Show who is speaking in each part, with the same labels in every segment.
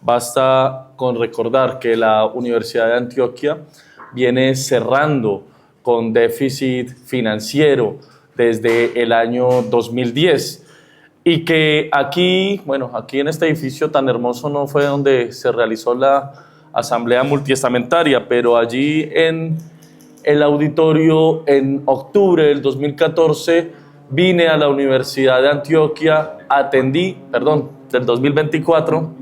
Speaker 1: Basta con recordar que la Universidad de Antioquia viene cerrando con déficit financiero desde el año 2010 y que aquí en este edificio tan hermoso no fue donde se realizó la asamblea multiestamentaria, pero allí en el auditorio en octubre del 2014 vine a la Universidad de Antioquia, del 2024,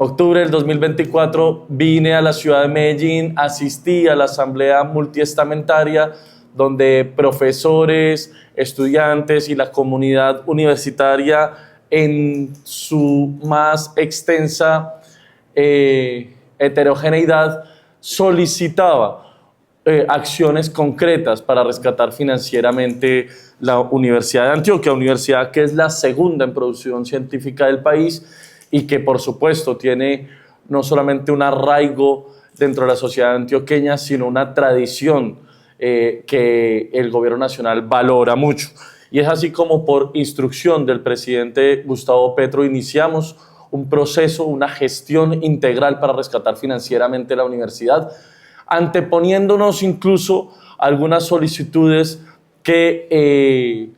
Speaker 1: octubre del 2024, vine a la ciudad de Medellín, asistí a la asamblea multiestamentaria donde profesores, estudiantes y la comunidad universitaria en su más extensa heterogeneidad solicitaba acciones concretas para rescatar financieramente la Universidad de Antioquia, universidad que es la segunda en producción científica del país y que por supuesto tiene no solamente un arraigo dentro de la sociedad antioqueña, sino una tradición que el gobierno nacional valora mucho. Y es así como por instrucción del presidente Gustavo Petro iniciamos un proceso, una gestión integral para rescatar financieramente la universidad, anteponiéndonos incluso algunas solicitudes que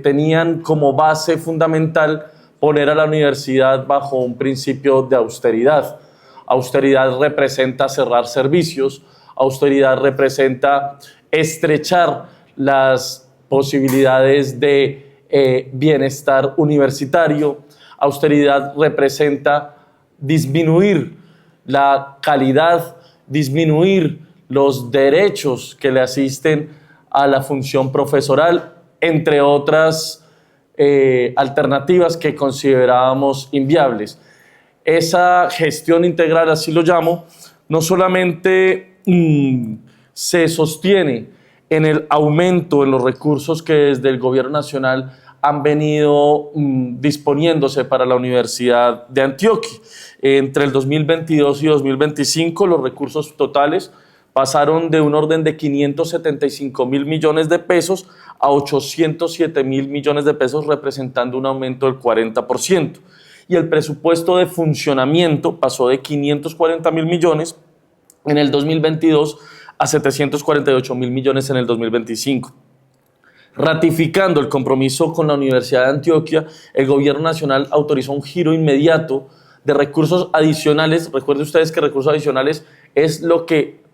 Speaker 1: tenían como base fundamental poner a la universidad bajo un principio de austeridad. Austeridad representa cerrar servicios, austeridad representa estrechar las posibilidades de bienestar universitario, austeridad representa disminuir la calidad, disminuir los derechos que le asisten a la función profesoral, entre otras alternativas que considerábamos inviables. Esa gestión integral, así lo llamo, no solamente se sostiene en el aumento en los recursos que desde el gobierno nacional han venido disponiéndose para la Universidad de Antioquia. Entre el 2022 y 2025 los recursos totales pasaron de un orden de 575.000 millones de pesos a 807.000 millones de pesos, representando un aumento del 40%. Y el presupuesto de funcionamiento pasó de 540.000 millones en el 2022 a 748.000 millones en el 2025. Ratificando el compromiso con la Universidad de Antioquia, el gobierno nacional autorizó un giro inmediato de recursos adicionales. Recuerden ustedes que recursos adicionales es lo que,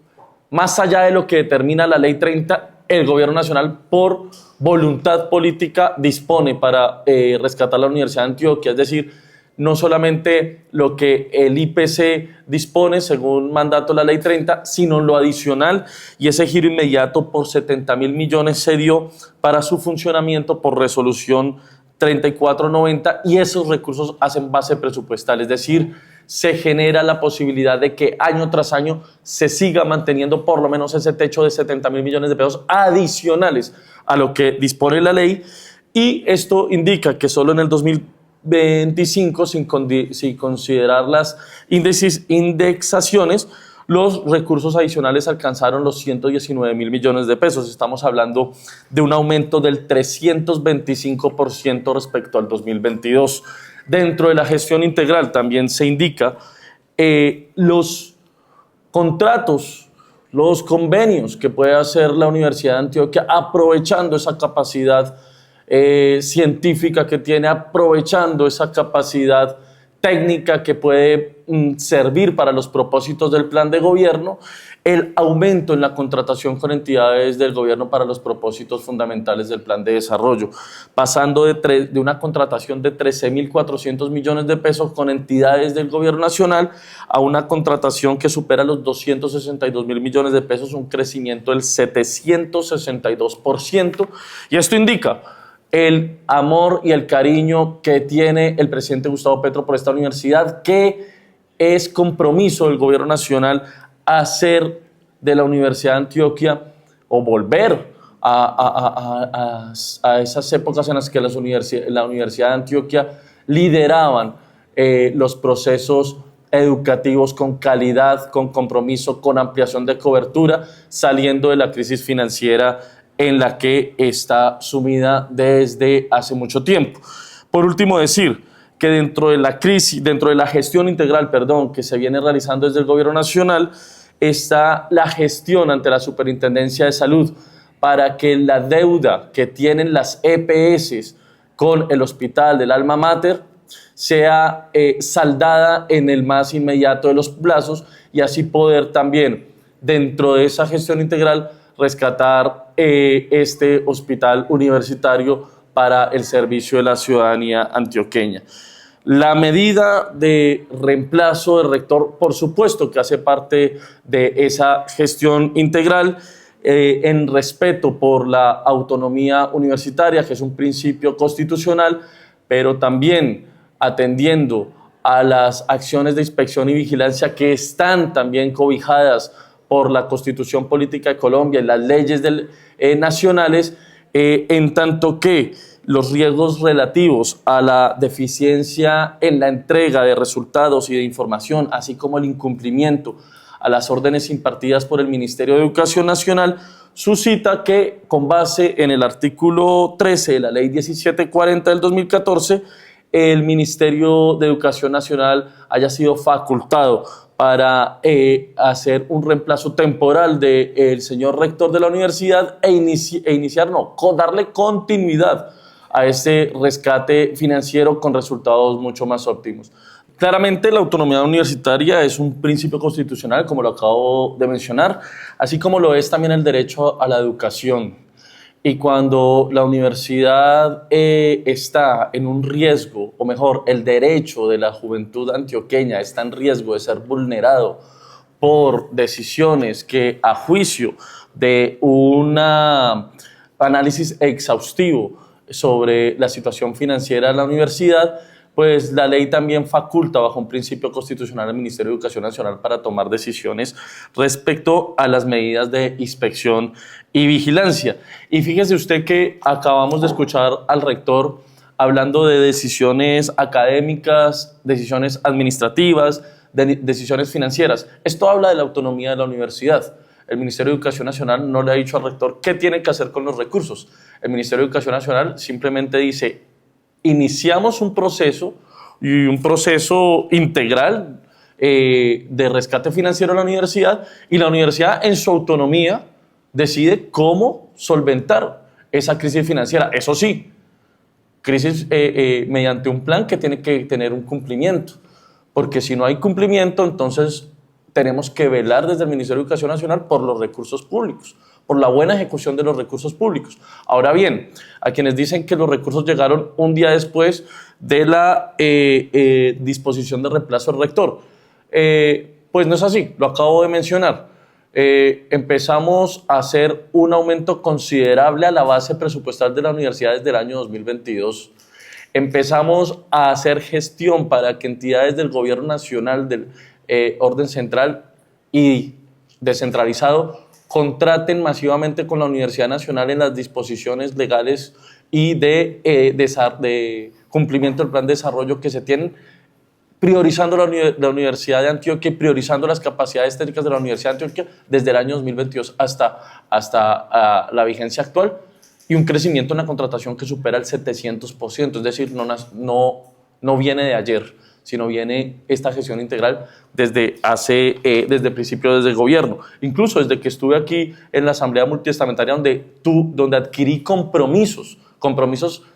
Speaker 1: más allá de lo que determina la Ley 30, el gobierno nacional por voluntad política dispone para rescatar la Universidad de Antioquia, es decir, no solamente lo que el IPC dispone según mandato de la Ley 30, sino lo adicional, y ese giro inmediato por 70.000 millones se dio para su funcionamiento por resolución 3490, y esos recursos hacen base presupuestal, es decir, se genera la posibilidad de que año tras año se siga manteniendo por lo menos ese techo de 70.000 millones de pesos adicionales a lo que dispone la ley, y esto indica que solo en el 2025, sin considerar las indexaciones, los recursos adicionales alcanzaron los 119.000 millones de pesos. Estamos hablando de un aumento del 325% respecto al 2022. Dentro de la gestión integral también se indica los contratos, los convenios que puede hacer la Universidad de Antioquia aprovechando esa capacidad científica que tiene, aprovechando esa capacidad técnica que puede servir para los propósitos del plan de gobierno, el aumento en la contratación con entidades del gobierno para los propósitos fundamentales del plan de desarrollo, pasando de una contratación de 13.400 millones de pesos con entidades del gobierno nacional a una contratación que supera los 262.000 millones de pesos, un crecimiento del 762%, y esto indica el amor y el cariño que tiene el presidente Gustavo Petro por esta universidad, que es compromiso del gobierno nacional hacer de la Universidad de Antioquia o volver a esas épocas en las que la Universidad de Antioquia lideraban los procesos educativos con calidad, con compromiso, con ampliación de cobertura, saliendo de la crisis financiera en la que está sumida desde hace mucho tiempo. Por último, decir que dentro de la crisis, dentro de la gestión integral, perdón, que se viene realizando desde el Gobierno Nacional, está la gestión ante la Superintendencia de Salud para que la deuda que tienen las EPS con el Hospital del Alma Mater sea saldada en el más inmediato de los plazos y así poder también, dentro de esa gestión integral, rescatar este hospital universitario para el servicio de la ciudadanía antioqueña. La medida de reemplazo del rector, por supuesto que hace parte de esa gestión integral, en respeto por la autonomía universitaria, que es un principio constitucional, pero también atendiendo a las acciones de inspección y vigilancia que están también cobijadas por la Constitución Política de Colombia y las leyes nacionales, en tanto que los riesgos relativos a la deficiencia en la entrega de resultados y de información, así como el incumplimiento a las órdenes impartidas por el Ministerio de Educación Nacional, suscita que, con base en el artículo 13 de la Ley 1740 del 2014, el Ministerio de Educación Nacional haya sido facultado para hacer un reemplazo temporal del señor rector de la universidad darle continuidad a ese rescate financiero con resultados mucho más óptimos. Claramente la autonomía universitaria es un principio constitucional, como lo acabo de mencionar, así como lo es también el derecho a la educación. Y cuando la universidad está en un riesgo, o mejor, el derecho de la juventud antioqueña está en riesgo de ser vulnerado por decisiones que, a juicio de un análisis exhaustivo sobre la situación financiera de la universidad, pues la ley también faculta bajo un principio constitucional al Ministerio de Educación Nacional para tomar decisiones respecto a las medidas de inspección y vigilancia. Y fíjese usted que acabamos de escuchar al rector hablando de decisiones académicas, decisiones administrativas, decisiones financieras. Esto habla de la autonomía de la universidad. El Ministerio de Educación Nacional no le ha dicho al rector qué tiene que hacer con los recursos. El Ministerio de Educación Nacional simplemente dice: iniciamos un proceso integral de rescate financiero a la universidad, y la universidad en su autonomía decide cómo solventar esa crisis financiera. Eso sí, crisis mediante un plan que tiene que tener un cumplimiento, porque si no hay cumplimiento, entonces tenemos que velar desde el Ministerio de Educación Nacional por los recursos públicos, por la buena ejecución de los recursos públicos. Ahora bien, a quienes dicen que los recursos llegaron un día después de la disposición de reemplazo del rector, pues no es así, lo acabo de mencionar. Empezamos a hacer un aumento considerable a la base presupuestal de la universidad desde el año 2022. Empezamos a hacer gestión para que entidades del gobierno nacional, del orden central y descentralizado, contraten masivamente con la Universidad Nacional en las disposiciones legales y de cumplimiento del plan de desarrollo que se tienen, priorizando la Universidad de Antioquia y priorizando las capacidades técnicas de la Universidad de Antioquia desde el año 2022 hasta la vigencia actual, y un crecimiento en la contratación que supera el 700%, es decir, no viene de ayer, sino viene esta gestión integral desde el principio, desde el gobierno. Incluso desde que estuve aquí en la Asamblea Multiestamentaria, donde adquirí compromisos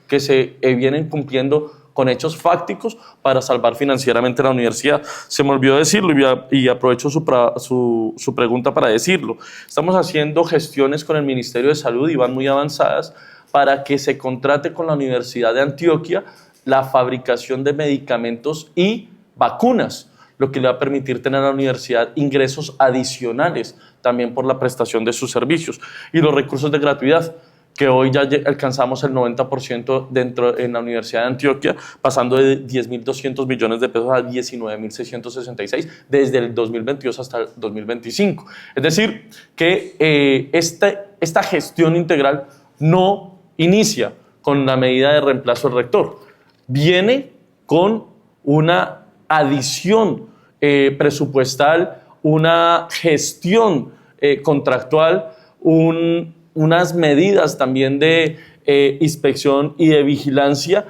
Speaker 1: que se vienen cumpliendo con hechos fácticos para salvar financieramente la universidad. Se me olvidó decirlo y aprovecho su pregunta para decirlo. Estamos haciendo gestiones con el Ministerio de Salud y van muy avanzadas para que se contrate con la Universidad de Antioquia la fabricación de medicamentos y vacunas, lo que le va a permitir tener a la universidad ingresos adicionales también por la prestación de sus servicios. Y los recursos de gratuidad, que hoy ya alcanzamos el 90% en la Universidad de Antioquia, pasando de 10.200 millones de pesos a 19.666 desde el 2022 hasta el 2025. Es decir, que esta gestión integral no inicia con la medida de reemplazo del rector, viene con una adición presupuestal, una gestión contractual, unas medidas también de inspección y de vigilancia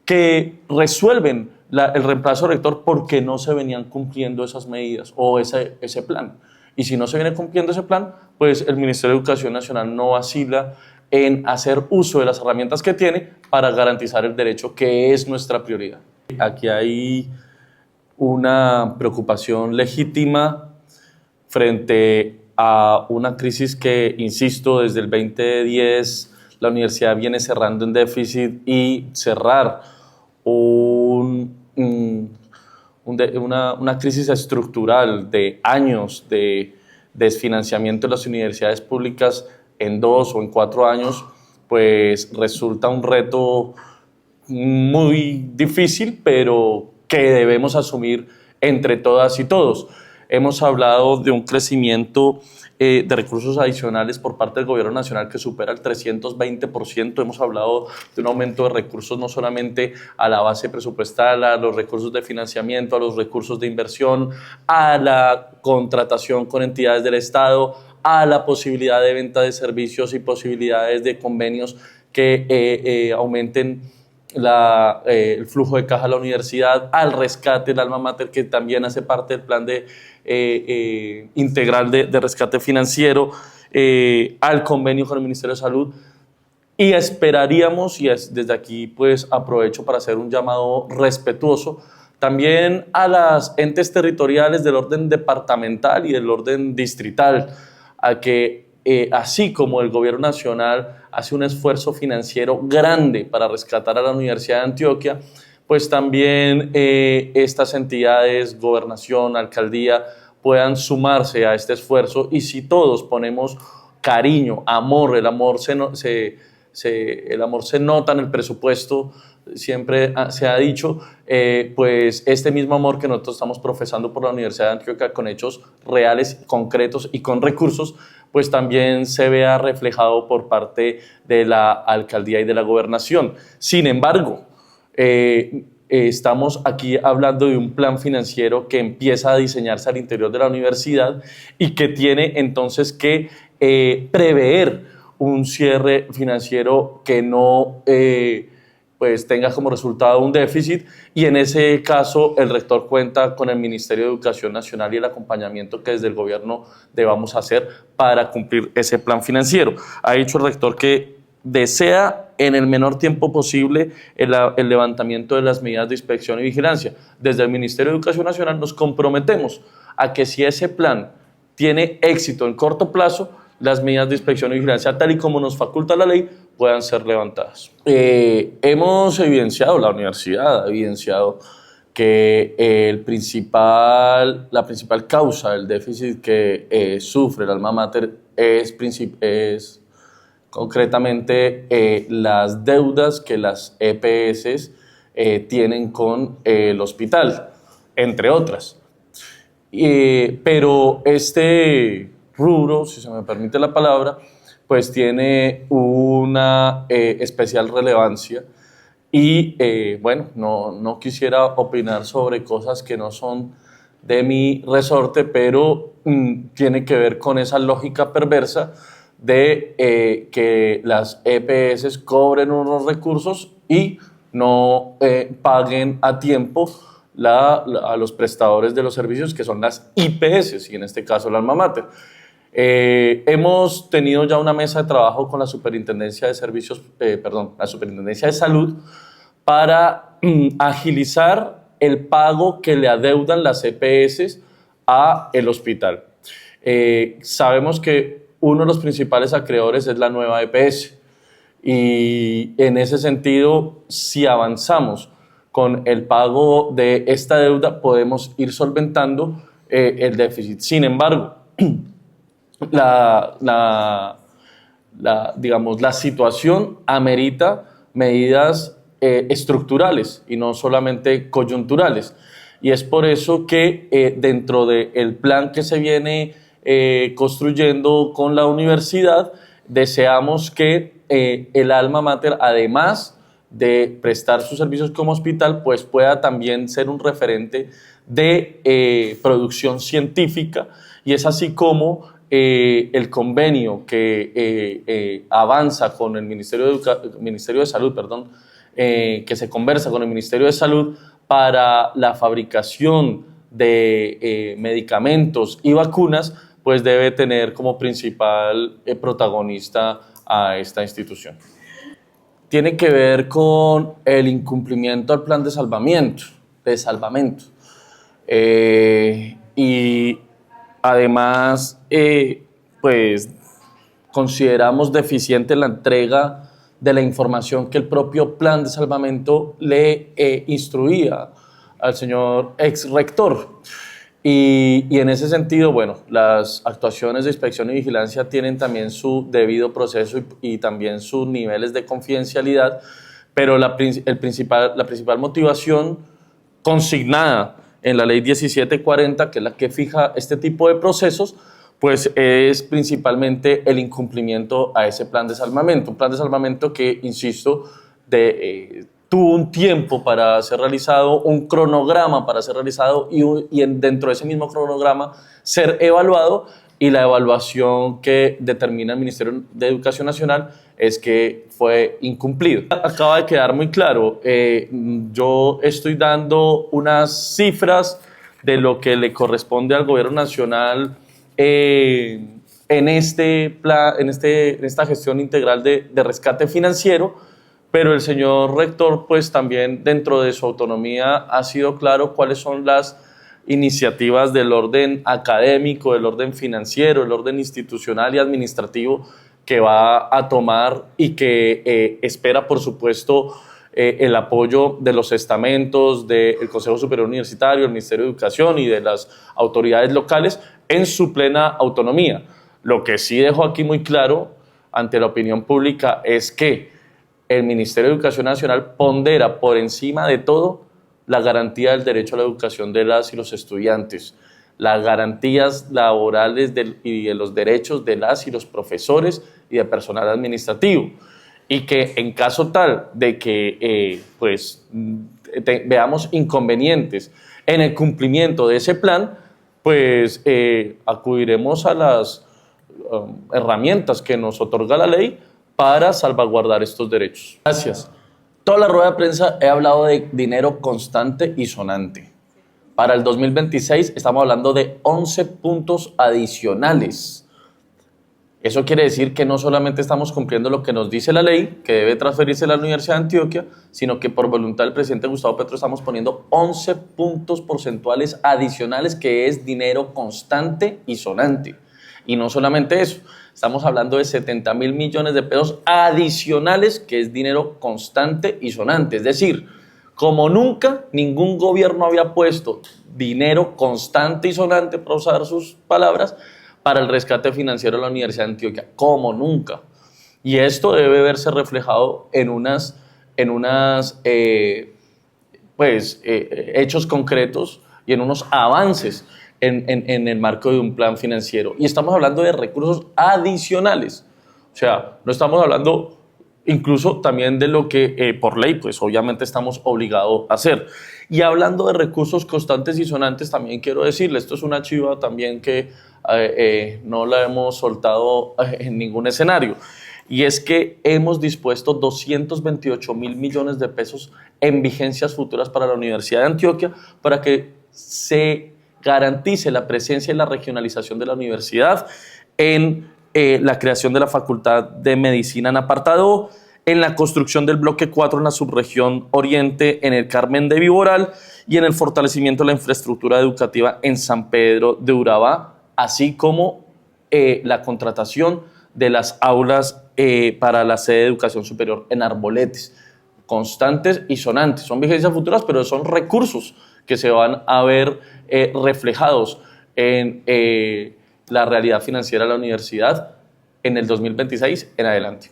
Speaker 1: que resuelven el reemplazo rector porque no se venían cumpliendo esas medidas o ese plan. Y si no se viene cumpliendo ese plan, pues el Ministerio de Educación Nacional no vacila en hacer uso de las herramientas que tiene para garantizar el derecho, que es nuestra prioridad. Aquí hay una preocupación legítima frente a una crisis que, insisto, desde el 2010 la universidad viene cerrando en déficit, y cerrar una crisis estructural de años de desfinanciamiento de las universidades públicas en 2 o en 4 años, pues resulta un reto muy difícil, pero que debemos asumir entre todas y todos. Hemos hablado de un crecimiento de recursos adicionales por parte del gobierno nacional que supera el 320%. Hemos hablado de un aumento de recursos no solamente a la base presupuestal, a los recursos de financiamiento, a los recursos de inversión, a la contratación con entidades del Estado, a la posibilidad de venta de servicios y posibilidades de convenios que aumenten el flujo de caja a la universidad, al rescate del alma mater, que también hace parte del plan integral de rescate financiero, al convenio con el Ministerio de Salud. Y esperaríamos, y desde aquí pues aprovecho para hacer un llamado respetuoso también a las entes territoriales del orden departamental y del orden distrital, a que así como el gobierno nacional hace un esfuerzo financiero grande para rescatar a la Universidad de Antioquia, pues también estas entidades, gobernación, alcaldía, puedan sumarse a este esfuerzo. Y si todos ponemos cariño, amor, el amor se nota en el presupuesto, siempre se ha dicho, pues este mismo amor que nosotros estamos profesando por la Universidad de Antioquia con hechos reales, concretos y con recursos, pues también se vea reflejado por parte de la alcaldía y de la gobernación. Sin embargo, estamos aquí hablando de un plan financiero que empieza a diseñarse al interior de la universidad y que tiene entonces que prever un cierre financiero que no pues tenga como resultado un déficit, y en ese caso el rector cuenta con el Ministerio de Educación Nacional y el acompañamiento que desde el gobierno debamos hacer para cumplir ese plan financiero. Ha dicho el rector que desea en el menor tiempo posible el levantamiento de las medidas de inspección y vigilancia. Desde el Ministerio de Educación Nacional nos comprometemos a que si ese plan tiene éxito en corto plazo, las medidas de inspección y vigilancia, tal y como nos faculta la ley, puedan ser levantadas. Hemos evidenciado, la universidad ha evidenciado que la principal causa del déficit que sufre el alma mater es concretamente las deudas que las EPS tienen con el hospital, entre otras. Pero este rubro, si se me permite la palabra, pues tiene una especial relevancia y bueno, no quisiera opinar sobre cosas que no son de mi resorte, pero tiene que ver con esa lógica perversa de que las EPS cobren unos recursos y no paguen a tiempo a los prestadores de los servicios, que son las IPS, y en este caso el alma mater. Hemos tenido ya una mesa de trabajo con la Superintendencia de la Superintendencia de Salud para agilizar el pago que le adeudan las EPS a el hospital. Sabemos que uno de los principales acreedores es la nueva EPS, y en ese sentido, si avanzamos con el pago de esta deuda, podemos ir solventando el déficit. Sin embargo, digamos, la situación amerita medidas estructurales y no solamente coyunturales. Y es por eso que dentro del plan que se viene construyendo con la universidad, deseamos que el alma mater, además de prestar sus servicios como hospital, pues pueda también ser un referente de producción científica, y es así como el convenio que avanza con el Ministerio de Salud, que se conversa con el Ministerio de Salud para la fabricación de medicamentos y vacunas, pues debe tener como principal protagonista a esta institución. Tiene que ver con el incumplimiento del plan de salvamento. Y además, pues consideramos deficiente la entrega de la información que el propio plan de salvamento le instruía al señor ex rector. Y en ese sentido, bueno, las actuaciones de inspección y vigilancia tienen también su debido proceso y también sus niveles de confidencialidad, pero la principal motivación consignada en la ley 1740, que es la que fija este tipo de procesos, pues es principalmente el incumplimiento a ese plan de salvamento. Un plan de salvamento que, insisto, tuvo un tiempo para ser realizado, un cronograma para ser realizado y dentro de ese mismo cronograma ser evaluado, y la evaluación que determina el Ministerio de Educación Nacional es que fue incumplido. Acaba de quedar muy claro, yo estoy dando unas cifras de lo que le corresponde al Gobierno Nacional en esta gestión integral de rescate financiero, pero el señor rector, pues también dentro de su autonomía ha sido claro cuáles son las iniciativas del orden académico, del orden financiero, del orden institucional y administrativo que va a tomar y que espera, por supuesto, el apoyo de los estamentos, del Consejo Superior Universitario, del Ministerio de Educación y de las autoridades locales en su plena autonomía. Lo que sí dejo aquí muy claro ante la opinión pública es que el Ministerio de Educación Nacional pondera por encima de todo la garantía del derecho a la educación de las y los estudiantes, las garantías laborales y de los derechos de las y los profesores y de personal administrativo, y que en caso tal de que veamos inconvenientes en el cumplimiento de ese plan, pues acudiremos a las herramientas que nos otorga la ley para salvaguardar estos derechos. Gracias. Toda la rueda de prensa he hablado de dinero constante y sonante. Para el 2026 estamos hablando de 11 puntos adicionales. Eso quiere decir que no solamente estamos cumpliendo lo que nos dice la ley, que debe transferirse a la Universidad de Antioquia, sino que por voluntad del presidente Gustavo Petro estamos poniendo 11 puntos porcentuales adicionales, que es dinero constante y sonante. Y no solamente eso, estamos hablando de 70.000 millones de pesos adicionales, que es dinero constante y sonante. Es decir, como nunca ningún gobierno había puesto dinero constante y sonante, para usar sus palabras, para el rescate financiero de la Universidad de Antioquia, como nunca. Y esto debe verse reflejado en hechos concretos y en unos avances en el marco de un plan financiero. Y estamos hablando de recursos adicionales. O sea, no estamos hablando incluso también de lo que por ley, pues obviamente estamos obligados a hacer. Y hablando de recursos constantes y sonantes, también quiero decirle, esto es una chiva también que no la hemos soltado en ningún escenario. Y es que hemos dispuesto 228.000 millones de pesos en vigencias futuras para la Universidad de Antioquia, para que se garantice la presencia y la regionalización de la universidad en la creación de la Facultad de Medicina en Apartado, en la construcción del bloque 4 en la subregión oriente, en el Carmen de Viboral, y en el fortalecimiento de la infraestructura educativa en San Pedro de Urabá, así como la contratación de las aulas para la sede de educación superior en Arboletes, constantes y sonantes. Son vigencias futuras, pero son recursos que se van a ver reflejados en la realidad financiera de la universidad en el 2026 en adelante.